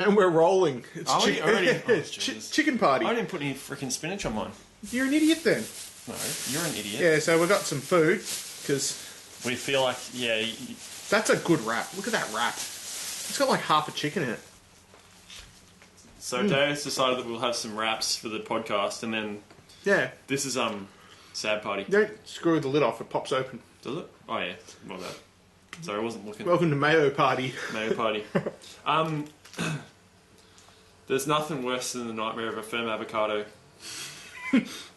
And we're rolling. It's chicken party. I didn't put any freaking spinach on mine. You're an idiot then. No, you're an idiot. Yeah, so we've got some food, because... We feel like, yeah... That's a good wrap. Look at that wrap. It's got like half a chicken in it. So Dave's decided that we'll have some wraps for the podcast, and then... Yeah. This is, sad party. You don't screw the lid off, it pops open. Does it? Oh, yeah. My bad. Sorry, I wasn't looking. Welcome to Mayo Party. Mayo Party. There's nothing worse than the nightmare of a firm avocado.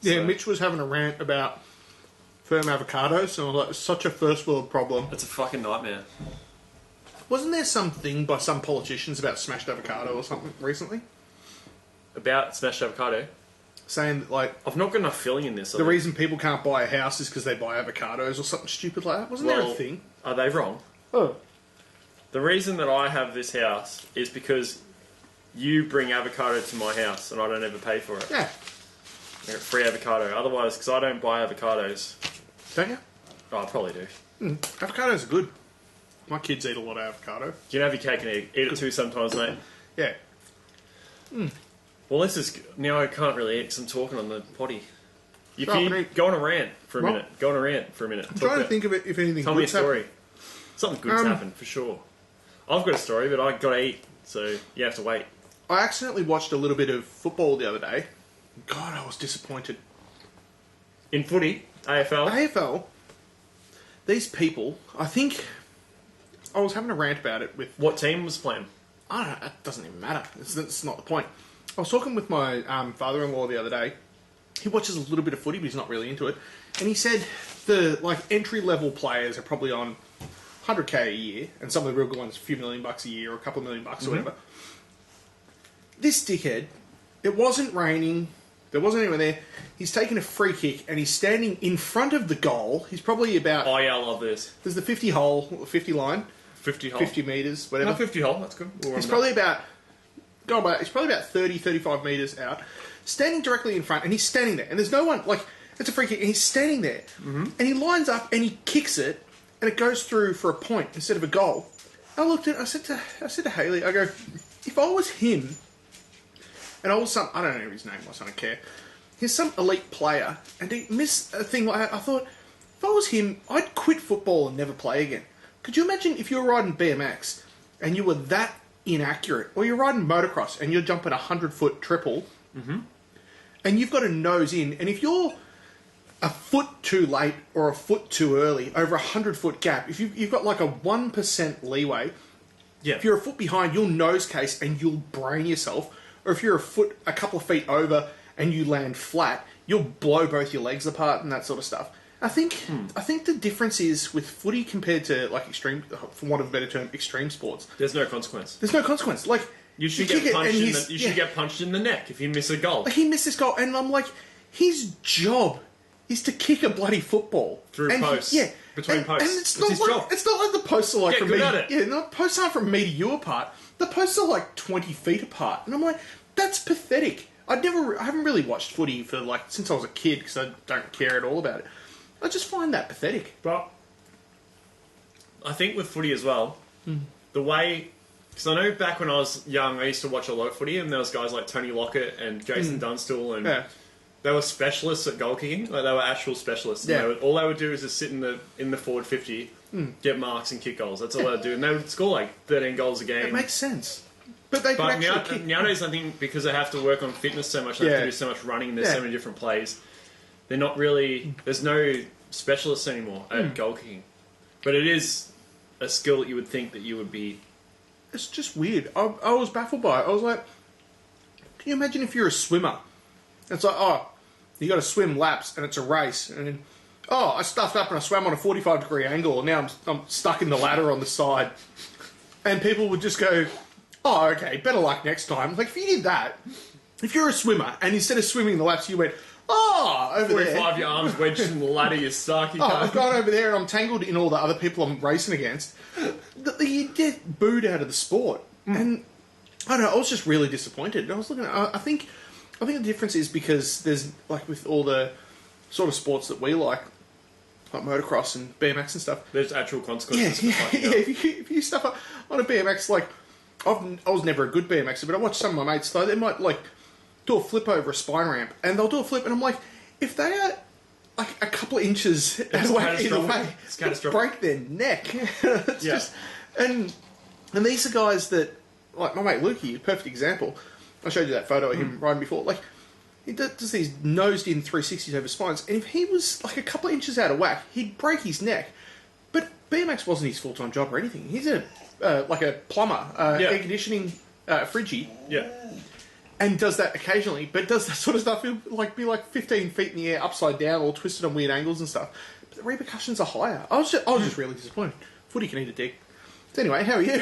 Yeah, Mitch was having a rant about firm avocados, and I was like, it's such a first world problem. It's a fucking nightmare. Wasn't there something by some politicians about smashed avocado or something recently? About smashed avocado? Saying that, like... I've not got enough filling in this. The reason people can't buy a house is because they buy avocados or something stupid like that. Wasn't there a thing? Are they wrong? Oh. The reason that I have this house is because you bring avocado to my house and I don't ever pay for it. Yeah. I get free avocado. Otherwise, because I don't buy avocados. Don't you? Oh, I probably do. Avocados are good. My kids eat a lot of avocado. You can have your cake and eat it too sometimes, mate. Yeah. Well, this is... Now I can't really eat because I'm talking on the potty. You Go can go on a rant for a minute. Go on a rant for a minute. I'm trying to think of it if anything Tell me a good's story. happened. Something good's happened, for sure. I've got a story, but I got to eat, so you have to wait. I accidentally watched a little bit of football the other day. God, I was disappointed. In footy? AFL? AFL, these people, I think... I was having a rant about it with... What team was playing? I don't know, it doesn't even matter. It's not the point. I was talking with my father-in-law the other day. He watches a little bit of footy, but he's not really into it. And he said the entry-level players are probably on 100k a year, and some of the real good ones, a few $1 million a year, or a couple of $1 million or whatever. This dickhead, it wasn't raining, there wasn't anyone there, he's taking a free kick, and he's standing in front of the goal. He's probably about... Oh yeah, I love this. There's the 50 line. 50 hole. 50 metres, whatever. No, 50 hole, that's good. He's probably about... He's probably about 30, 35 metres out, standing directly in front, and he's standing there, and there's no one, it's a free kick, and he's standing there, and he lines up, and he kicks it, and it goes through for a point instead of a goal. I looked at it, I said to Haley, I go, if I was him, and I was some, I don't know his name, I don't care, he's some elite player, and he missed a thing like that, I thought, if I was him, I'd quit football and never play again. Could you imagine if you were riding BMX, and you were that inaccurate, or you're riding motocross and you're jumping a 100-foot triple, and you've got to nose in, and if you're a foot too late or a foot too early over a 100-foot gap, if you've got like a 1% leeway, if you're a foot behind, you'll nose case and you'll brain yourself, or if you're a couple of feet over and you land flat, you'll blow both your legs apart and that sort of stuff. I think the difference is with footy compared to extreme, for want of a better term, extreme sports. There's no consequence. There's no consequence. You should get punched. You should get punched in the neck if you miss a goal. He missed this goal, and I'm like, his job is to kick a bloody football through posts. Between posts. And it's not his job. It's not like the posts are from me. Yeah, posts aren't from me to you apart. The posts are 20 feet apart, and I'm like, that's pathetic. I haven't really watched footy for since I was a kid because I don't care at all about it. I just find that pathetic. But I think with footy as well, the way... Because I know back when I was young, I used to watch a lot of footy, and there was guys like Tony Lockett and Jason Dunstall, and they were specialists at goal kicking. They were actual specialists. Yeah. All they would do is just sit in the forward 50, get marks and kick goals. That's all they'd do. And they would score 13 goals a game. It makes sense. But they could actually kick. Nowadays, I think because they have to work on fitness so much, they have to do so much running, and there's so many different plays, they're not really... There's no specialists anymore at goal kicking. But it is a skill that you would think that you would be... It's just weird. I was baffled by it. I was like, can you imagine if you're a swimmer? It's like, you got to swim laps, and it's a race. And then, I stuffed up and I swam on a 45-degree angle, and now I'm stuck in the ladder on the side. And people would just go, okay, better luck next time. If you did that, if you're a swimmer, and instead of swimming the laps, you went... over 45, there. 45, your arms wedged in the ladder, you're stuck. I've gone over there and I'm tangled in all the other people I'm racing against. You get booed out of the sport. And, I don't know, I was just really disappointed. I was looking at, I think the difference is because there's, with all the sort of sports that we like motocross and BMX and stuff. There's actual consequences. If you stuff up on a BMX, I was never a good BMXer, but I watched some of my mates though. They might like do a flip over a spine ramp, and they'll do a flip, and I'm like, if they are like a couple of inches out of whack either way, it's catastrophic. Break their neck. It's just and these are guys that, like my mate Lukey, a perfect example. I showed you that photo of him riding before. Like he does these nosed in 360s over spines, and if he was like a couple of inches out of whack, he'd break his neck. But BMX wasn't his full-time job or anything. He's like a plumber, air conditioning, friggy. Yeah. And does that occasionally, but does that sort of stuff. He'll like be like 15 feet in the air, upside down, all twisted on weird angles and stuff. But the repercussions are higher. I was just really disappointed. Footy can eat a dick. So anyway, how are you?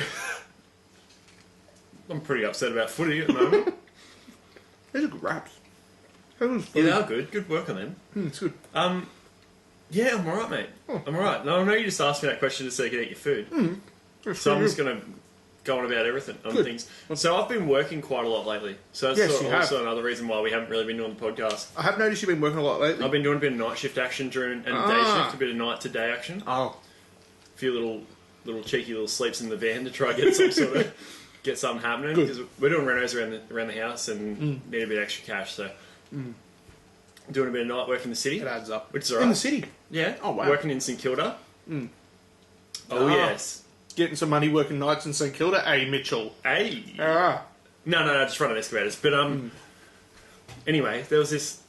I'm pretty upset about footy at the moment. Those are good raps. Yeah, they are good. Good work on them. It's good. Yeah, I'm alright, mate. I'm alright. No, I know you just asked me that question so you could eat your food. So I'm just going to go on about everything on things. So I've been working quite a lot lately. So that's also another reason why we haven't really been doing the podcast. I have noticed you've been working a lot lately. I've been doing a bit of night shift action and day shift, a bit of night to day action. Oh. A few little cheeky little sleeps in the van to try and get some sort of get something happening, because we're doing renos around the house and need a bit of extra cash. So doing a bit of night work in the city. It adds up. Which is alright. In the city? Yeah. Oh, wow. Working in St Kilda. Oh, yes. Getting some money working nights in St Kilda. Hey, Mitchell. Hey. No, just running excavators. But anyway, there was this.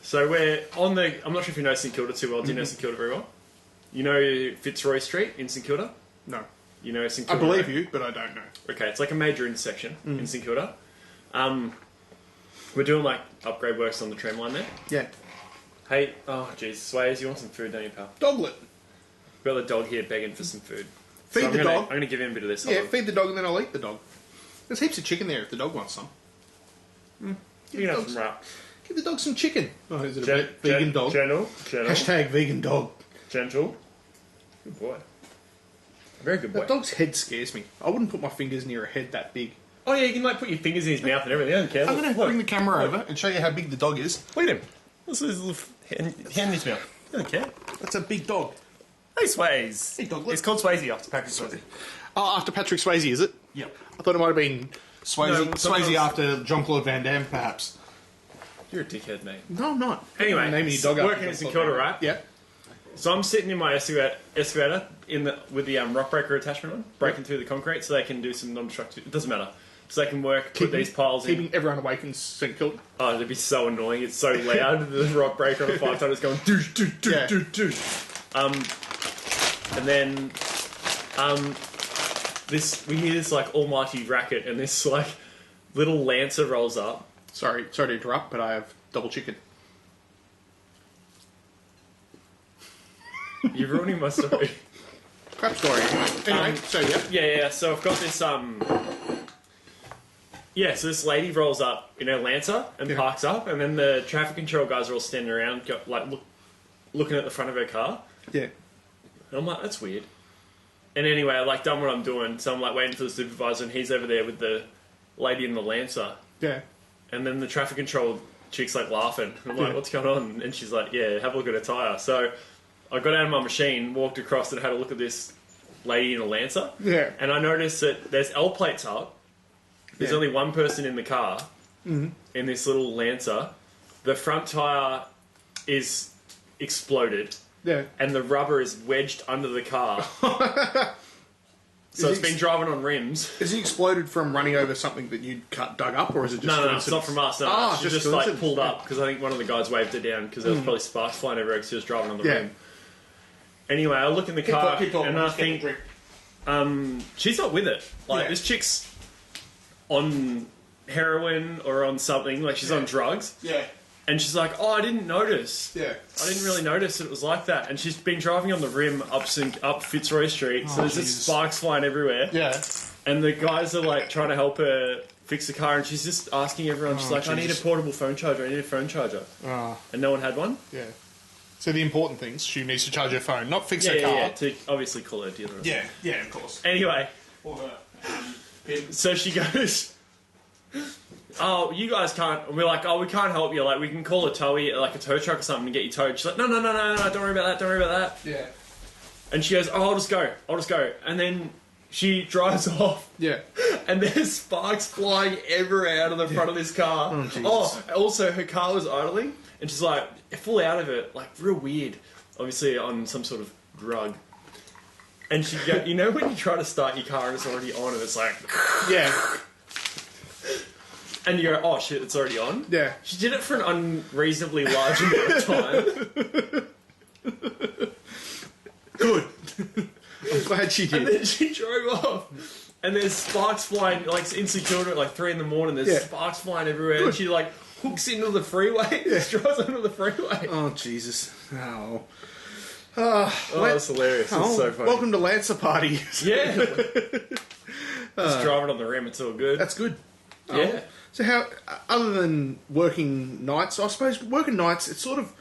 So we're on the. I'm not sure if you know St Kilda too well. Do you know St Kilda very well? You know Fitzroy Street in St Kilda? No. You know St I Kilda? believe you, but I don't know. Okay, it's like a major intersection in St Kilda. We're doing like upgrade works on the tram line there. Yeah. Hey, oh jeez, Sways, you want some food, don't you, pal? Doglet. We've got the dog here begging for some food. Feed the dog. I'm going to give him a bit of this. Yeah, feed the dog and then I'll eat the dog. There's heaps of chicken there if the dog wants some. You can have some wrap. Give the dog some chicken. Oh, is it a vegan dog? Gentle. Hashtag vegan dog. Gentle. Good boy. Very good boy. That dog's head scares me. I wouldn't put my fingers near a head that big. Oh yeah, you can like put your fingers in his mouth and everything. I don't care. I'm going to bring the camera over and show you how big the dog is. Look at him. This is his little hand in his mouth. I don't care. That's a big dog. Hey, Sways. Hey, doglet. It's called Swayze after Patrick Swayze. Oh, after Patrick Swayze, is it? Yep. I thought it might have been Swayze No, after Jean-Claude Van Damme, perhaps. You're a dickhead, mate. No, I'm not. Anyway, naming your dog working in St Kilda, right? Yeah. So I'm sitting in my excavator with the rock breaker attachment on, breaking through the concrete so they can do some non-destructive... It doesn't matter. So they can put these piles in. Keeping everyone awake in St Kilda. Oh, it'd be so annoying. It's so loud. The rock breaker on a 5-tonner is going... Doosh, doosh, doosh, doosh, doosh. And then... we hear this, like, almighty racket, and this, like, little Lancer rolls up. Sorry to interrupt, but I have double chicken. You're ruining my story. Crap story. Anyway, so yeah. Yeah. So I've got this, so this lady rolls up in her Lancer and parks up, and then the traffic control guys are all standing around, looking at the front of her car. Yeah. And I'm like, that's weird. And anyway, I like done what I'm doing, so I'm like waiting for the supervisor, and he's over there with the lady in the Lancer. Yeah. And then the traffic control chick's like laughing. I'm like, what's going on? And she's like, yeah, have a look at her tyre. So I got out of my machine, walked across and had a look at this lady in a Lancer. Yeah. And I noticed that there's L plates up. There's only one person in the car in this little Lancer. The front tyre is exploded. Yeah. And the rubber is wedged under the car. So it's been driving on rims. Is he exploded from running over something that you'd dug up, or is it just No, it's not from us. No, she just like pulled up because I think one of the guys waved her down because there was probably sparks flying everywhere because she was driving on the rim. Anyway, I look in the car and I think she's not with it. Like this chick's on heroin or on something. Like she's on drugs. Yeah. And she's like, oh, I didn't notice. Yeah. I didn't really notice that it was like that. And she's been driving on the rim up Fitzroy Street, so there's just sparks flying everywhere. Yeah. And the guys are like trying to help her fix the car, and she's just asking everyone, she's like, I need a portable phone charger, I need a phone charger. And no one had one? Yeah. So the important things, she needs to charge her phone, not fix her car. Yeah, to obviously call her dealer. Yeah, of course. Anyway, so she goes... Oh, you guys can't. And we're like, oh, we can't help you. Like, we can call a towie, like a tow truck or something, and get you towed. She's like, no, don't worry about that. Yeah. And she goes, oh, I'll just go. And then she drives off. Yeah. And there's sparks flying everywhere out of the front of this car. Oh, Jesus. Also her car was idling, and she's like full out of it, like real weird. Obviously on some sort of drug. And she go, you know when you try to start your car and it's already on, and it's like, Yeah. and you go, oh shit, it's already on. Yeah. She did it for an unreasonably large amount of time. Good. I'm glad she did. And then she drove off. And there's sparks flying, like insecure at like 3 a.m. There's sparks flying everywhere. Good. And she like hooks into the freeway. Just drives onto the freeway. Oh, Jesus. Oh. That's hilarious. It's so funny. Welcome to Lancer Party. Yeah. Just driving on the rim, it's all good. That's good. Yeah. So how, other than working nights, I suppose working nights, it sort of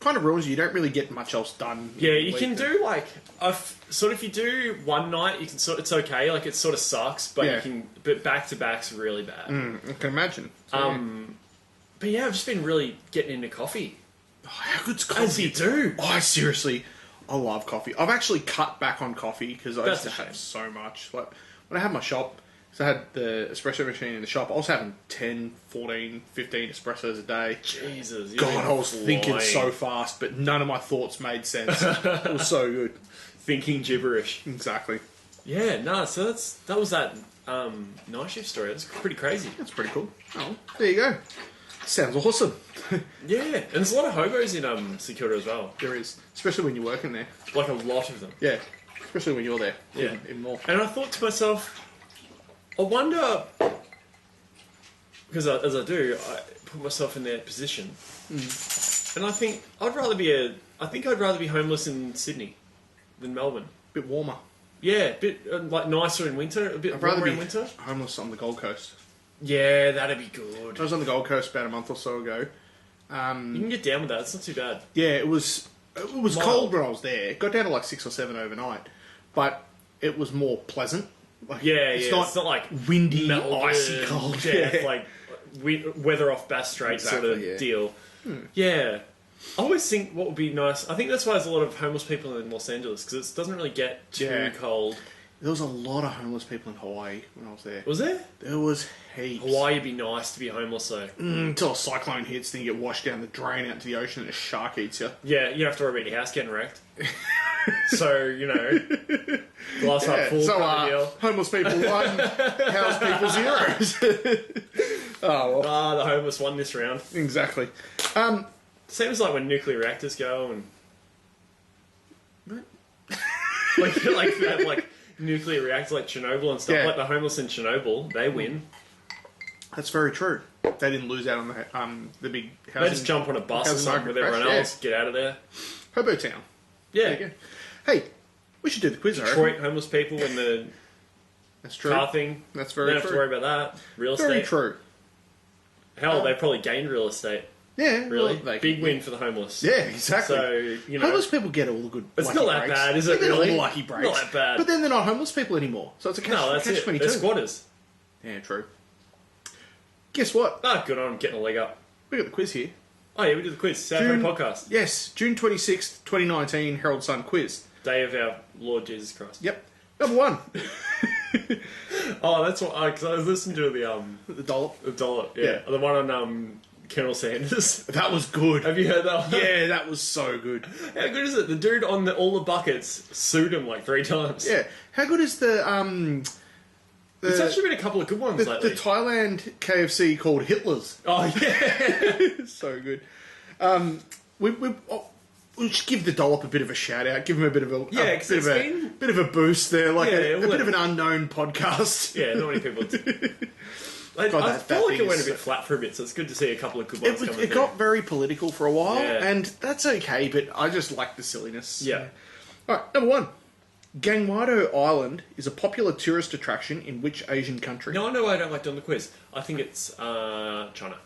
kind of ruins you. You don't really get much else done. Yeah, you can do like, if you do one night, you can it's okay. Like it sort of sucks, but but back to back's really bad. I can imagine. But yeah, I've just been really getting into coffee. Oh, how good's coffee? As you do. Oh, I love coffee. I've actually cut back on coffee because I used to have so much. Like when I had my shop, so I had the espresso machine in the shop, I was having 10, 14, 15 espressos a day. Jesus. God, I was thinking so fast, but none of my thoughts made sense. It was so good. Thinking gibberish. Exactly. Yeah, no, so that was that night shift story. That's pretty crazy. That's pretty cool. Oh, there you go. Sounds awesome. Yeah, and there's a lot of hobos in Secura as well. There is, especially when you're working there. Like a lot of them. Yeah, especially when you're there. Yeah, even more. And I thought to myself, I wonder, because as I do, I put myself in their position, and I think I'd rather be homeless in Sydney than Melbourne. A bit warmer. Yeah, a bit like nicer in winter, a bit warmer in winter. Homeless on the Gold Coast. Yeah, that'd be good. I was on the Gold Coast about a month or so ago. You can get down with that. It's not too bad. Yeah, it was cold when I was there. It got down to like 6 or 7 overnight, but it was more pleasant. Like, it's not like windy, Melbourne, icy cold. Yeah, like weather off Bass Strait sort of deal. Yeah. I always think what would be nice. I think that's why there's a lot of homeless people in Los Angeles, because it doesn't really get too cold. There was a lot of homeless people in Hawaii when I was there. Was there? There was heaps. Hawaii would be nice to be homeless though. Until a cyclone hits, then you get washed down the drain out to the ocean and a shark eats you. Yeah, you don't have to worry about your house getting wrecked. So, glass half full. So, homeless people 1, house people 0. Oh, well. The homeless won this round. Exactly. Seems like when nuclear reactors go and... like that, like... nuclear reactor like Chernobyl and stuff, like the homeless in Chernobyl, they win. That's very true. They didn't lose out on the big housing. They just jump on a bus or something with everyone else, get out of there. Hobo Town. Yeah. There you go. Hey, we should do the quiz. Detroit homeless people and the That's true. car thing. That's very true. Don't have to worry about that. Real estate. Very true. Hell, they probably gained real estate. Yeah, really. Big win for the homeless. Yeah, exactly. So, homeless people get all the good. It's not that bad, is it? They get really? all lucky breaks. Not that bad. But then they're not homeless people anymore. So it's a catch 22. They're squatters. Yeah, true. Guess what? Good on them, getting a leg up. We got the quiz here. Oh yeah, we did the quiz. Saturday podcast. Yes, June 26th, 2019, Herald Sun quiz. Day of our Lord Jesus Christ. Yep. Number 1. Oh, that's what. Because I was listening to The dollop. The dollop. Yeah. The one on Colonel Sanders. That was good. Have you heard that one? Yeah, that was so good. How good is it? The dude on all the buckets sued him like 3 times. Yeah. How good is the There's actually been a couple of good ones lately. The Thailand KFC called Hitler's. Oh yeah. So good. We should give the dollop a bit of a shout out. Give him a bit of a bit of a boost there, like a bit of an unknown podcast. Yeah, not many people. I feel like it went a bit flat for a bit, so it's good to see a couple of good ones coming through. It got very political for a while, and that's okay. But I just like the silliness. Yeah. All right, number 1. Gangwado Island is a popular tourist attraction in which Asian country? No, I know I don't like doing the quiz. I think it's China.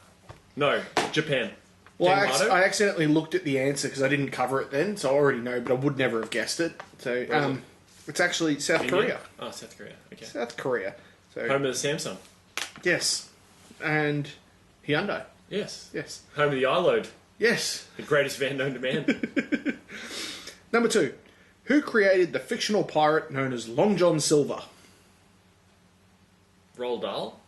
No, Japan. Well, I accidentally looked at the answer because I didn't cover it then, so I already know, but I would never have guessed it. So, it's actually South Korea. Oh, South Korea. Okay. South Korea. So, home of the Samsung. Yes. And Hyundai. Yes. Yes. Home of the iLoad. Yes. The greatest van known to man. Number 2. Who created the fictional pirate known as Long John Silver? Roald Dahl?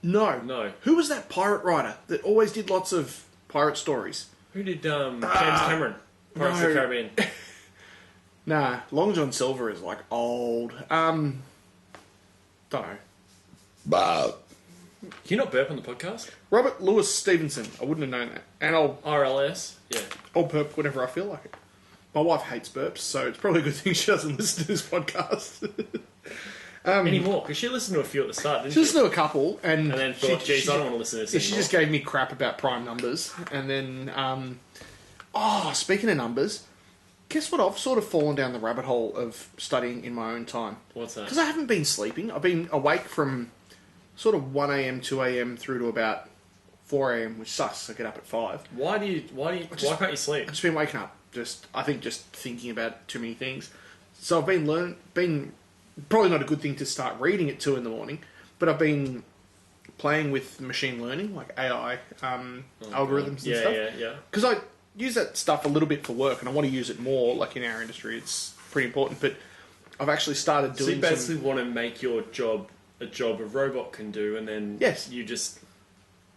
No. Who was that pirate writer that always did lots of pirate stories? Who did James Cameron? Pirates of the Caribbean. Nah, Long John Silver is like old. Don't know. Can you not burp on the podcast? Robert Louis Stevenson. I wouldn't have known that. And RLS? Yeah. I'll burp whenever I feel like it. My wife hates burps, so it's probably a good thing she doesn't listen to this podcast. Anymore, because she listened to a few at the start, didn't She listened to a couple, and then thought, geez, I don't want to listen to this yeah, anymore. she just gave me crap about prime numbers. And then, speaking of numbers, guess what? I've sort of fallen down the rabbit hole of studying in my own time. What's that? Because I haven't been sleeping. I've been awake from sort of 1am, 2am through to about 4am, which sucks. I get up at 5. Why can't you sleep? I've just been waking up. I think just thinking about too many things. So I've been probably not a good thing to start reading at 2 in the morning, but I've been playing with machine learning, like AI algorithms and stuff. Yeah. Because I use that stuff a little bit for work, and I want to use it more, like in our industry. It's pretty important, but I've actually started doing. So you basically want to make your job a job a robot can do, and then you just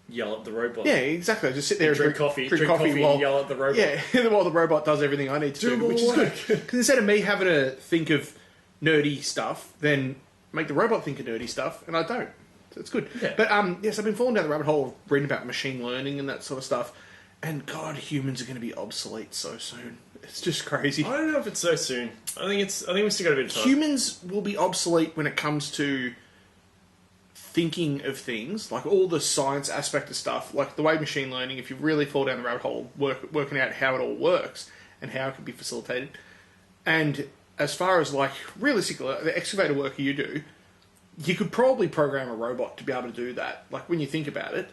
yell at the robot. Yeah, exactly. I just sit there and drink coffee while, and yell at the robot. Yeah, while the robot does everything I need to do, which is good. Because instead of me having to think of nerdy stuff, then make the robot think of nerdy stuff, and I don't. So it's good. Yeah. But yes, I've been falling down the rabbit hole of reading about machine learning and that sort of stuff. And God, humans are going to be obsolete so soon. It's just crazy. I don't know if it's so soon. I think we still got a bit of time. Humans will be obsolete when it comes to thinking of things, like all the science aspect of stuff, like the way machine learning, if you really fall down the rabbit hole, working out how it all works and how it can be facilitated. And as far as like realistically, the excavator work you do, you could probably program a robot to be able to do that. Like when you think about it.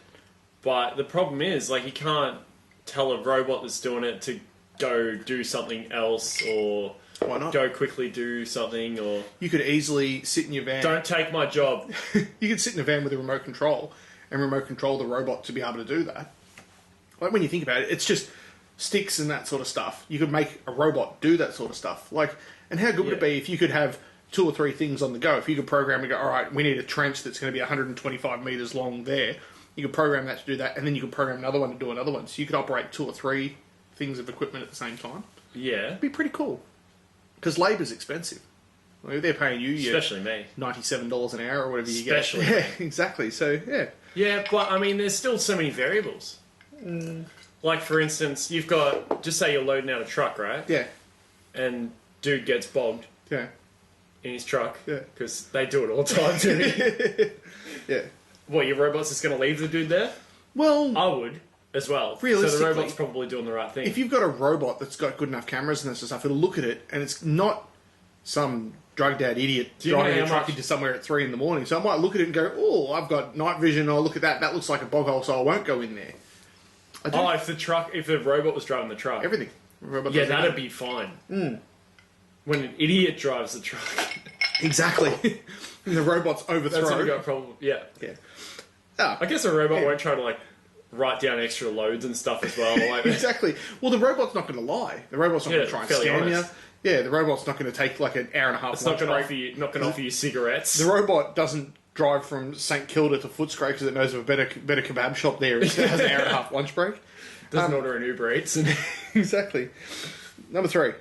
But the problem is, like, you can't tell a robot that's doing it to go do something else, or why not? Go quickly do something, or you could easily sit in your van. Don't take my job. You could sit in a van with a remote control and remote control the robot to be able to do that. Like when you think about it, it's just sticks and that sort of stuff. You could make a robot do that sort of stuff. Like, and how good would it be if you could have 2 or 3 things on the go? If you could program and go, all right, we need a trench that's going to be 125 metres long there. You could program that to do that, and then you could program another one to do another one. So you could operate 2 or 3 things of equipment at the same time. Yeah. It'd be pretty cool. Because labour's expensive. Like if they're paying you, especially me, $97 an hour or whatever you get. Especially. Yeah, exactly. So, yeah. Yeah, but I mean, there's still so many variables. Like, for instance, you've got, just say you're loading out a truck, right? Yeah. And dude gets bogged. Yeah. In his truck. Yeah. Because they do it all the time to me. Yeah. What, your robot's just going to leave the dude there? Well, I would as well. Realistically, so the robot's probably doing the right thing. If you've got a robot that's got good enough cameras and that sort of stuff, it'll look at it, and it's not some drugged out idiot driving a truck into somewhere at 3 in the morning. So I might look at it and go, oh, I've got night vision, I'll look at that, that looks like a bog hole, so I won't go in there. If the robot was driving the truck. Everything. Yeah, that'd be fine. When an idiot drives the truck. Exactly. And the robot's overthrown. That's when we got a problem. Yeah. Yeah. I guess a robot won't try to, like, write down extra loads and stuff as well. Like, exactly. Well, the robot's not going to lie. The robot's not going to try and scam you. Yeah, the robot's not going to take like an hour and a half. It's not going to offer you cigarettes. The robot doesn't drive from St Kilda to Footscray because it knows of a better kebab shop there. It has an hour and a half lunch break. Doesn't order an Uber Eats. Exactly. Number 3.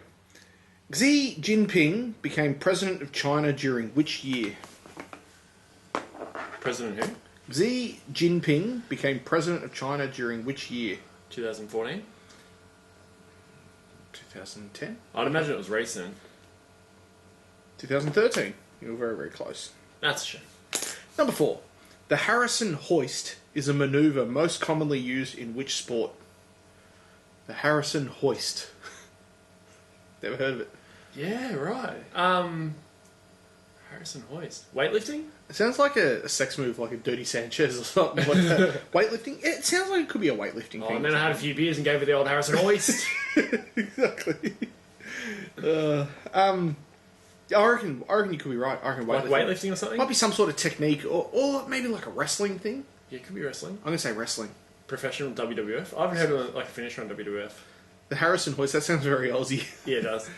Xi Jinping became president of China during which year? President who? Xi Jinping became president of China during which year? 2014? 2010? I'd imagine it was recent. 2013. You were very, very close. That's a shame. Number 4. The Harrison Hoist is a manoeuvre most commonly used in which sport? The Harrison Hoist. Never heard of it. Yeah, right. Harrison Hoist. Weightlifting? It sounds like a sex move, like a Dirty Sanchez or something like that. Weightlifting? It sounds like it could be a weightlifting thing. And then I had a few beers and gave her the old Harrison Hoist. Exactly. I reckon you could be right. I reckon weightlifting. Like weightlifting or something? Might be some sort of technique, or maybe like a wrestling thing. Yeah, it could be wrestling. I'm going to say wrestling. Professional WWF? I haven't heard of like a finisher on WWF. The Harrison Hoist. That sounds very Aussie. Yeah, it does.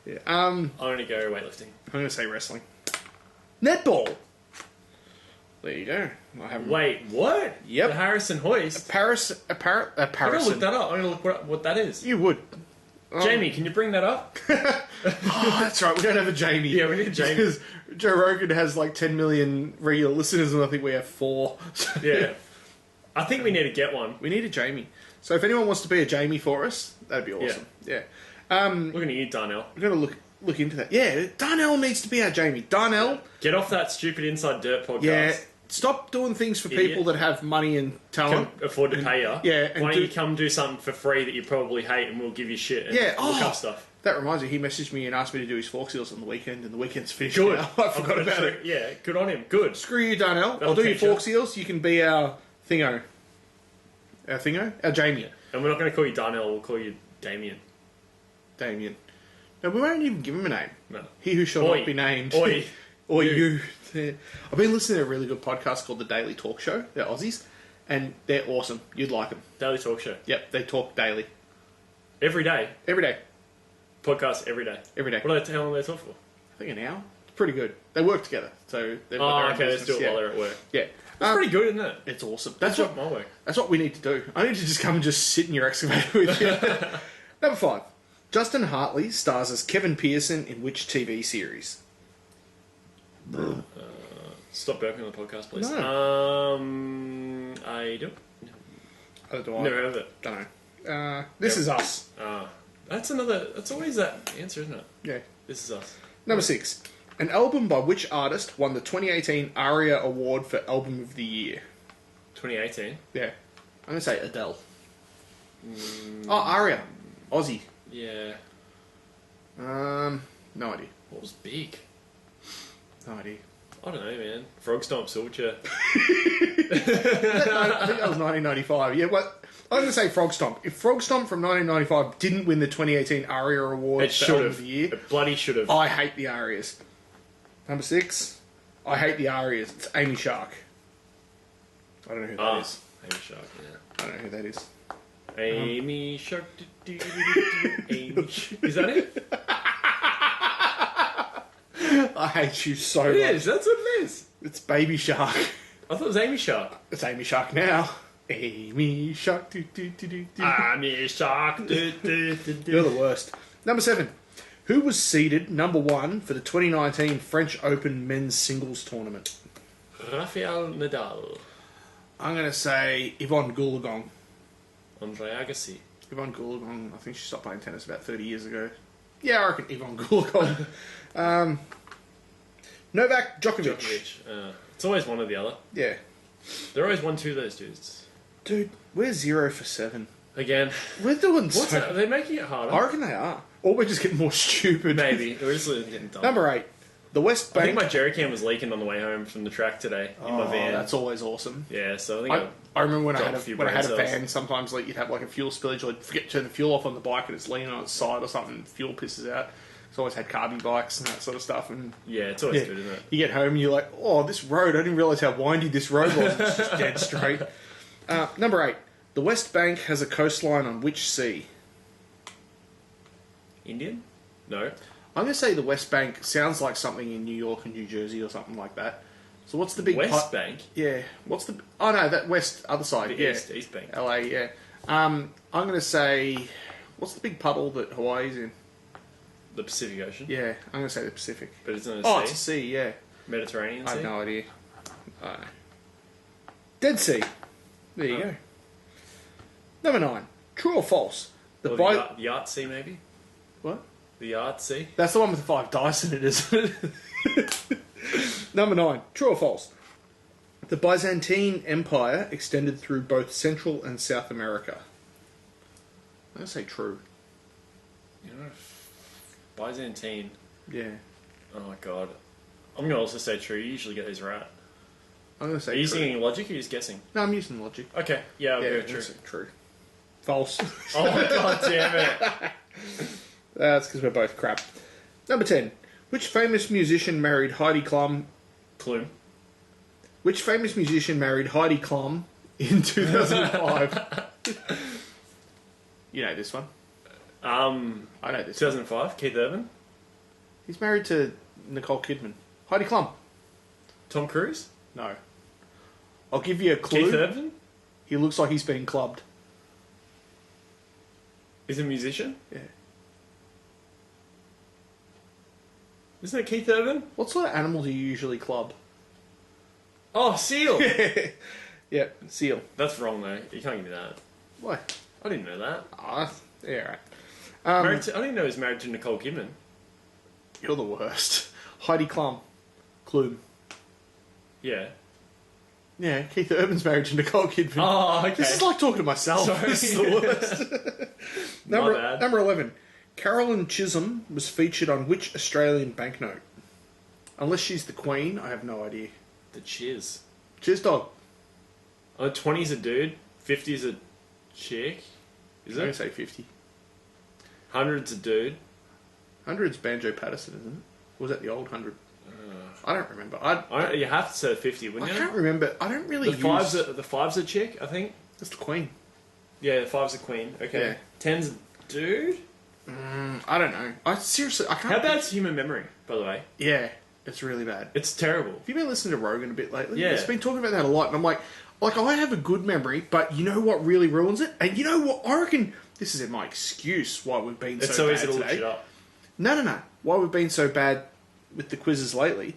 Yeah. I'm going to go weightlifting. I'm going to say wrestling. Netball. There you go. Wait, what? Yep. The Harrison Hoist? Paris. I'm going to look that up. I'm going to look what that is. You would. Jamie, can you bring that up? Oh, that's right. We don't have a Jamie. Yeah, we need a Jamie. Because Joe Rogan has like 10 million regular listeners, and I think we have 4. Yeah. I think we need to get one. We need a Jamie. So if anyone wants to be a Jamie for us, that'd be awesome. Yeah. Looking at you, Darnell. We're going to look into that. Yeah, Darnell needs to be our Jamie. Darnell. Get off that stupid Inside Dirt podcast. Yeah. Stop doing things for people that have money and talent. Can afford to pay you. Yeah. Why don't you come do something for free that you probably hate and we'll give you shit and look up stuff. That reminds me, he messaged me and asked me to do his fork seals on the weekend, and the weekend's finished Good. now. I forgot about it. Yeah, good on him. Good. Screw you, Darnell. I'll do your fork seals. You can be our thingo. Our thingo? Our Jamie. Yeah. And we're not going to call you Darnell, we'll call you Damien. Damien. No, we won't even give him a name. No. He who shall not be named. Oi. Or you. I've been listening to a really good podcast called The Daily Talk Show. They're Aussies. And they're awesome. You'd like them. Daily Talk Show. Yep, they talk daily. Every day. Every day. Podcast every day. Every day. What how long do they talk for? I think an hour. It's pretty good. They work together. So they've got their own okay, business. let's do it while they're at work. Yeah. That's pretty good, isn't it? It's awesome. That's what my work. That's what we need to do. I need to just come and just sit in your excavator with you. Number 5. Justin Hartley stars as Kevin Pearson in which TV series? Stop burping on the podcast, please. No. I don't. Never heard of it. Don't know. This Is Us. That's always that answer, isn't it? Yeah. This Is Us. Number 6. An album by which artist won the 2018 ARIA Award for Album of the Year? 2018? Yeah. I'm going to say Adele. ARIA. Aussie. Yeah. No idea. What was big? No idea. I don't know, man. Frog Stomp Silverchair. I think that was 1995. Yeah, what? I'm going to say Frog Stomp. If Frog Stomp from 1995 didn't win the 2018 ARIA Award It for should Album have. of the Year, It bloody should have. I hate the ARIAs. Number 6. I hate the ARIAs. It's Amy Shark. I don't know who that is. Amy Shark, yeah. I don't know who that is. Amy Shark. Amy Shark. Is that it? I hate you so much. It is. That's what it is. It's Baby Shark. I thought it was Amy Shark. It's Amy Shark now. Amy Shark. Amy Shark. You're the worst. Number 7. Who was seeded number 1 for the 2019 French Open men's singles tournament? Rafael Nadal. I'm going to say Yvonne Goolagong. Andre Agassi. Yvonne Goolagong, I think she stopped playing tennis about 30 years ago. Yeah, I reckon Yvonne Goolagong. Novak Djokovic. It's always one or the other. Yeah. They're always 1-2, those dudes. Dude, we're 0 for 7. Again. We're doing What's that? Are they making it harder? I reckon they are. Or we're just getting more stupid. Maybe. We're just getting dumb. Number 8. The West Bank. I think my jerry can was leaking on the way home from the track today in my van. That's always awesome. Yeah, so I think I remember when I dropped had a few when I had a brain cells. van, sometimes like you'd have like a fuel spillage, or you'd forget to turn the fuel off on the bike and it's leaning on its side or something, and fuel pisses out. It's always had carby bikes and that sort of stuff. And yeah, it's always good, isn't it? You get home and you're like, oh, this road, I didn't realise how windy this road was. It's just dead straight. Number 8. The West Bank has a coastline on which sea? Indian? No. I'm going to say the West Bank sounds like something in New York and New Jersey or something like that. So what's the big... West Bank? Yeah. What's the... Oh, no, that west, other side. The East Bank. LA, yeah. I'm going to say... What's the big puddle that Hawaii's in? The Pacific Ocean? Yeah, I'm going to say the Pacific. But it's in a sea? Oh, it's a sea, yeah. Mediterranean Sea? I have no idea. I don't know. Dead Sea. There you go. Number 9. True or false? The Yacht Sea, maybe? What? The Yacht Sea? That's the one with the 5 dice in it, isn't it? Number 9. True or false? The Byzantine Empire extended through both Central and South America. I'm going to say true. You know, Byzantine. Yeah. Oh my god. I'm going to also say true. You usually get these right. I'm going to say Are you true. using any logic or are you just guessing? No, I'm using logic. Okay. Yeah, I'll Yeah, go I'm true. gonna say true. False. Oh my god damn it. That's because we're both crap. Number 10. Which famous musician married Heidi Klum? Plume. Which famous musician married Heidi Klum in 2005? You know this one. I know this. 2005, Keith Urban. He's married to Nicole Kidman. Heidi Klum. Tom Cruise. No. I'll give you a clue. Keith Urban. He looks like he's been clubbed. Is he a musician? Yeah. Isn't it Keith Urban? What sort of animal do you usually club? Oh, seal. Yeah, seal. That's wrong though. You can't give me that. Why? I didn't know that. Ah, yeah, right. I didn't know he was married to Nicole Kidman. You're the worst. Heidi Klum. Klum. Yeah. Yeah, Keith Urban's married to Nicole Kidman. Oh, okay. This is like talking to myself. Sorry. This is the worst. My bad. Number 11. Carolyn Chisholm was featured on which Australian banknote? Unless she's the Queen, I have no idea. The Chiz. Chiz dog. Oh, 20's a dude, 50's a chick. Is I'm going it? to say 50. 100's a dude. 100's Banjo Patterson, isn't it? Or was that the old 100? I don't remember. You have to say 50, wouldn't I you? can't remember. I don't really The five's a chick, I think. That's the Queen. Yeah, the five's a queen. Okay. Yeah. 10's a dude. I don't know. I can't. How bad's human memory, by the way? Yeah, it's really bad. It's terrible. Have you been listening to Rogan a bit lately? Yeah. He's been talking about that a lot, and I'm like I have a good memory, but you know what really ruins it? And you know what? I reckon this is my excuse why we've been It's so so bad easy to look today. shit up. No. Why we've been so bad with the quizzes lately?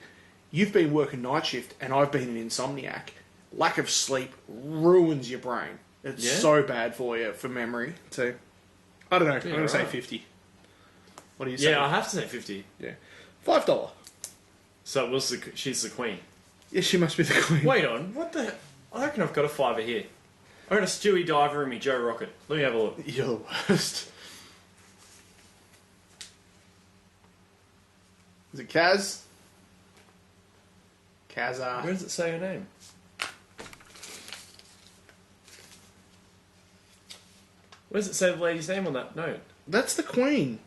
You've been working night shift, and I've been an insomniac. Lack of sleep ruins your brain. It's so bad for you, for memory. So, I don't know. I'm going to say 50. What do you say? Yeah, I have to say 50. Yeah. $5. So it was she's the queen. Yeah, she must be the Queen. Wait on, what the... I reckon I've got a fiver here. I got a Stewie Diver and me Joe Rocket. Let me have a look. You're the worst. Is it Kaz? Kazar. Where does it say her name? Where does it say the lady's name on that note? That's the Queen.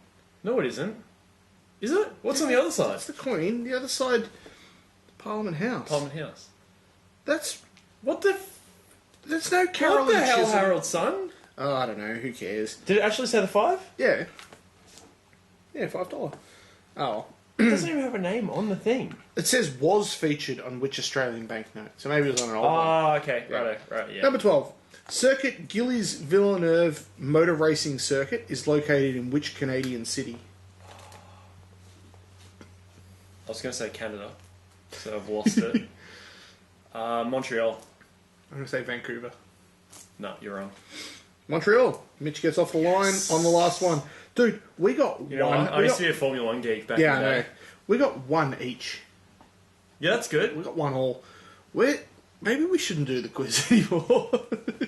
No, it isn't. Is it? What's on the other side? That's the Queen. The other side, Parliament House. Parliament House. That's... What the... There's no Carolyn What the hell, Chisholm. Harold's son? Oh, I don't know. Who cares? Did it actually say the 5? Yeah. Yeah, $5. Oh. It doesn't even have a name on the thing. It says was featured on which Australian banknote. So maybe it was on an old one. Oh, okay. Yeah. Right, yeah. Number 12. Circuit Gillies Villeneuve Motor Racing Circuit is located in which Canadian city? I was going to say Canada, so I've lost it. Montreal. I'm going to say Vancouver. No, you're wrong. Montreal. Mitch gets off the line on the last one. Dude, we got You know, one. I used to be a Formula 1 geek back Yeah, in the I day. know. We got one each. Yeah, that's good. We got one all. Maybe we shouldn't do the quiz anymore.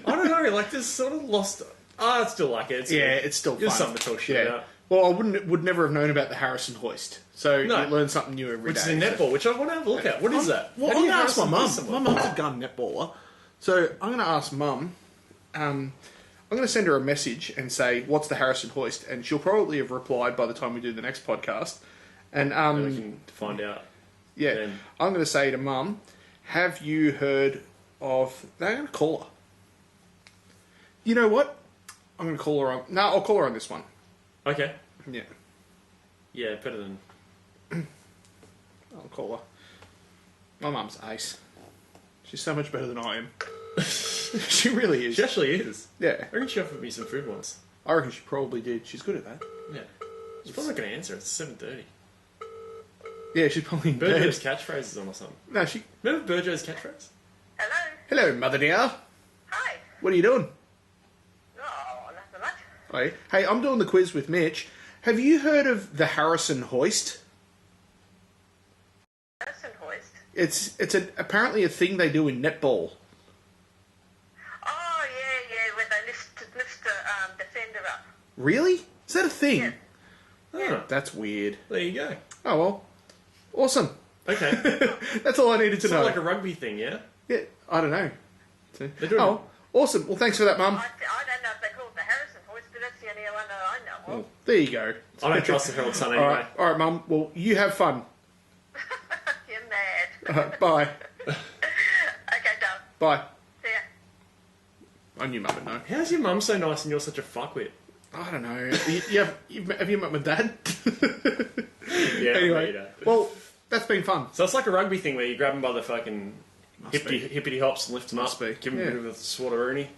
I don't know, like, this sort of lost... I still like it. It's still fun. It's something to talk shit about. Well, I would never have known about the Harrison Hoist. So No. you learn something new every Which day. is in netball, which I want to have a look at. What is that? Well, How I'm do going you to ask my Harrison mum. Hoist someone? My mum's a gun netballer. So I'm going to ask mum. I'm going to send her a message and say, what's the Harrison Hoist? And she'll probably have replied by the time we do the next podcast. And We can find out. yeah, then. I'm going to say to mum, have you heard of... I'm going to call her. You know what? I'm going to call her on... No, I'll call her on this one. Okay. Yeah, Yeah, better than... I'll call her. My mum's ace. She's so much better than I am. She really is. She actually is. Yeah. I reckon she offered me some food once. I reckon she probably did. She's good at that. Yeah. She's probably not going to answer. It's 7:30. Yeah, she's probably in bed. Burjo's catchphrase is on or something. No, she... Remember Burjo's catchphrase? Hello. Hello, mother dear. Hi. What are you doing? Oh, nothing much. Hey, I'm doing the quiz with Mitch. Have you heard of the Harrison Hoist? Harrison Hoist. It's apparently a thing they do in netball. Oh, yeah, where they lift the defender up. Really? Is that a thing? Yeah. Oh, That's weird. there you go. Oh, well. Awesome. Okay. That's all I needed to It's know. not like a rugby thing, yeah? Yeah, I don't know. They're doing Oh, awesome. Well, thanks for that, Mum. I don't know if they call it the Harrison Hoist, but that's the only one that I know Well, of. there you go. I don't trust the Herald Sun All anyway. right, Mum. Well, you have fun. You're mad. Bye. Okay, done. Bye. See ya. I knew Mum would know. How's your mum so nice and you're such a fuckwit? I don't know. Have you met my dad? Yeah. Anyway, well, that's been fun. So it's like a rugby thing where you grab them by the fucking hippity hops and lift them Must up. be. Give them a bit of a swatter-rooney.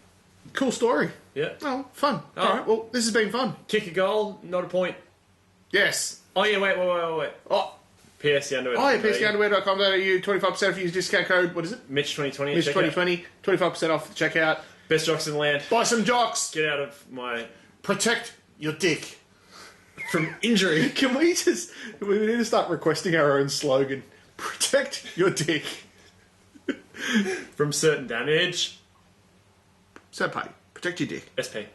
Cool story. Yeah. Oh, fun. Oh. All right. Well, this has been fun. Kick a goal, not a point. Yes. Oh yeah, wait. Oh. PSC underwear. Oh, yeah, pscanderwear.com.au, 25% off, use discount code, what is it? Mitch 2020. Mitch 2020, 25% off the checkout. Best jocks in the land. Buy some jocks! Get out of my... Protect your dick. From injury. Can we just... We need to start requesting our own slogan. Protect your dick. From certain damage. Third party. Protect your dick. SP.